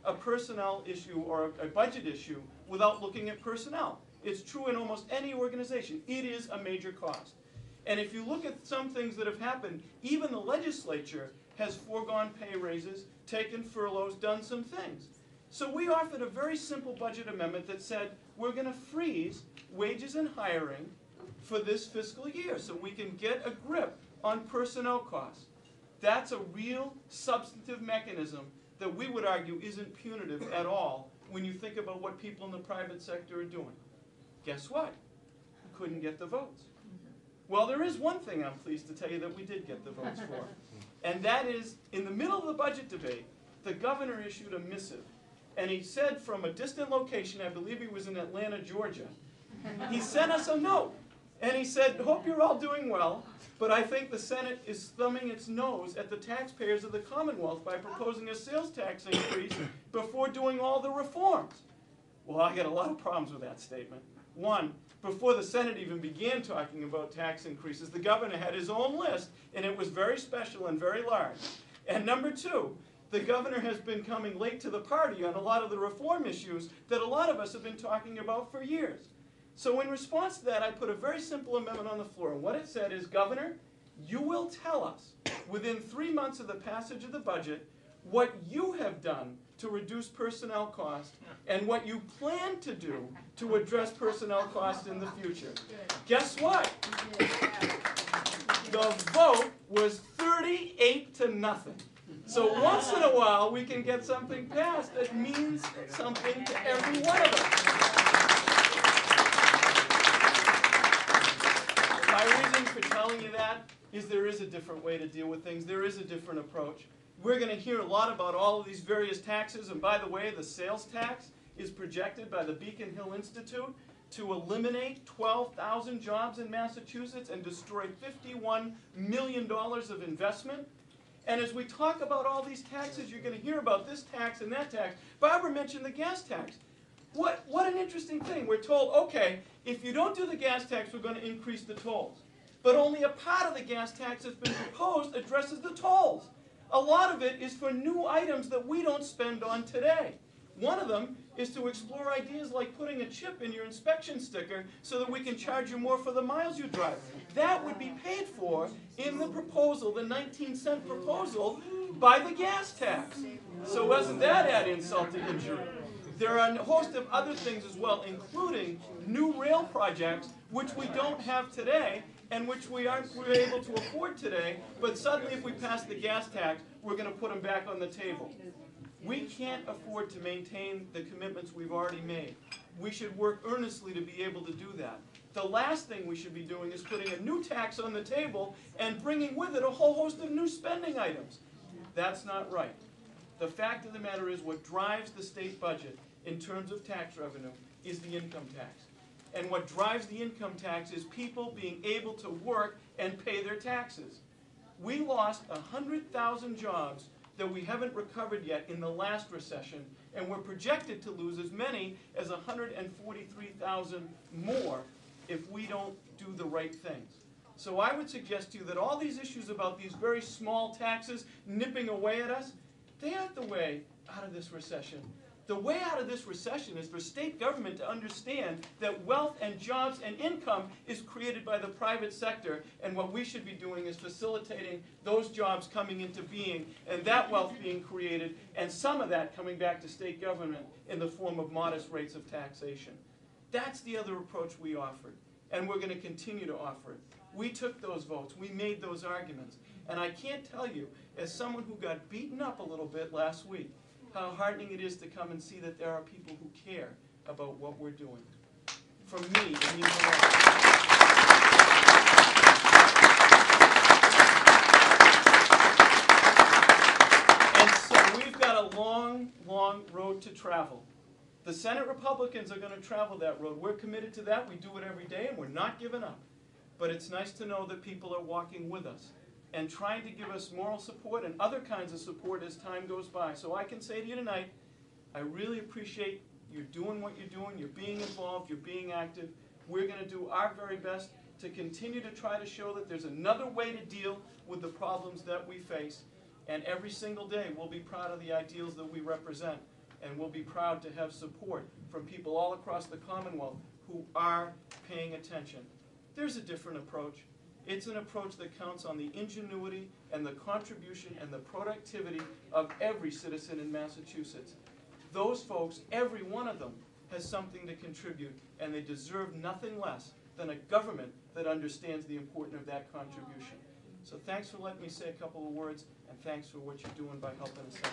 a personnel issue or a budget issue without looking at personnel. It's true in almost any organization. It is a major cost. And if you look at some things that have happened, even the legislature has foregone pay raises, taken furloughs, done some things. So we offered a very simple budget amendment that said we're going to freeze wages and hiring for this fiscal year so we can get a grip on personnel costs. That's a real substantive mechanism that we would argue isn't punitive at all when you think about what people in the private sector are doing. Guess what? We couldn't get the votes. Well, there is one thing I'm pleased to tell you that we did get the votes for. And that is, in the middle of the budget debate, the governor issued a missive. And he said from a distant location, I believe he was in Atlanta, Georgia, he sent us a note. And he said, hope you're all doing well, but I think the Senate is thumbing its nose at the taxpayers of the Commonwealth by proposing a sales tax increase before doing all the reforms. Well, I got a lot of problems with that statement. One, before the Senate even began talking about tax increases, the governor had his own list, and it was very special and very large. And number two, the governor has been coming late to the party on a lot of the reform issues that a lot of us have been talking about for years. So in response to that, I put a very simple amendment on the floor. And what it said is, Governor, you will tell us within 3 months of the passage of the budget what you have done to reduce personnel costs and what you plan to do to address personnel costs in the future. Guess what? The vote was 38-0. So once in a while, we can get something passed that means something to every one of us. My reason for telling you that is there is a different way to deal with things. There is a different approach. We're going to hear a lot about all of these various taxes. And by the way, the sales tax is projected by the Beacon Hill Institute to eliminate 12,000 jobs in Massachusetts and destroy $51 million of investment. And as we talk about all these taxes, you're going to hear about this tax and that tax. Barbara mentioned the gas tax. What an interesting thing. We're told, okay, if you don't do the gas tax, we're going to increase the tolls. But only a part of the gas tax that's been proposed addresses the tolls. A lot of it is for new items that we don't spend on today. One of them is to explore ideas like putting a chip in your inspection sticker so that we can charge you more for the miles you drive. That would be paid for in the proposal, the 19-cent proposal, by the gas tax. So wasn't that add insult to injury? There are a host of other things as well, including new rail projects, which we don't have today, and which we're able to afford today, but suddenly if we pass the gas tax, we're going to put them back on the table. We can't afford to maintain the commitments we've already made. We should work earnestly to be able to do that. The last thing we should be doing is putting a new tax on the table and bringing with it a whole host of new spending items. That's not right. The fact of the matter is what drives the state budget in terms of tax revenue is the income tax. And what drives the income tax is people being able to work and pay their taxes. We lost 100,000 jobs that we haven't recovered yet in the last recession, and we're projected to lose as many as 143,000 more if we don't do the right things. So I would suggest to you that all these issues about these very small taxes nipping away at us, they aren't the way out of this recession. The way out of this recession is for state government to understand that wealth and jobs and income is created by the private sector, and what we should be doing is facilitating those jobs coming into being and that wealth being created, and some of that coming back to state government in the form of modest rates of taxation. That's the other approach we offered, and we're going to continue to offer it. We took those votes. We made those arguments. And I can't tell you, as someone who got beaten up a little bit last week, how heartening it is to come and see that there are people who care about what we're doing. For me, it means a lot. And so we've got a long, long road to travel. The Senate Republicans are going to travel that road. We're committed to that. We do it every day, and we're not giving up. But it's nice to know that people are walking with us and trying to give us moral support and other kinds of support as time goes by. So I can say to you tonight, I really appreciate you doing what you're doing, you're being involved, you're being active. We're going to do our very best to continue to try to show that there's another way to deal with the problems that we face. And every single day we'll be proud of the ideals that we represent. and we'll be proud to have support from people all across the Commonwealth who are paying attention. There's a different approach. It's an approach that counts on the ingenuity and the contribution and the productivity of every citizen in Massachusetts. Those folks, every one of them, has something to contribute, and they deserve nothing less than a government that understands the importance of that contribution. So thanks for letting me say a couple of words, and thanks for what you're doing by helping us out.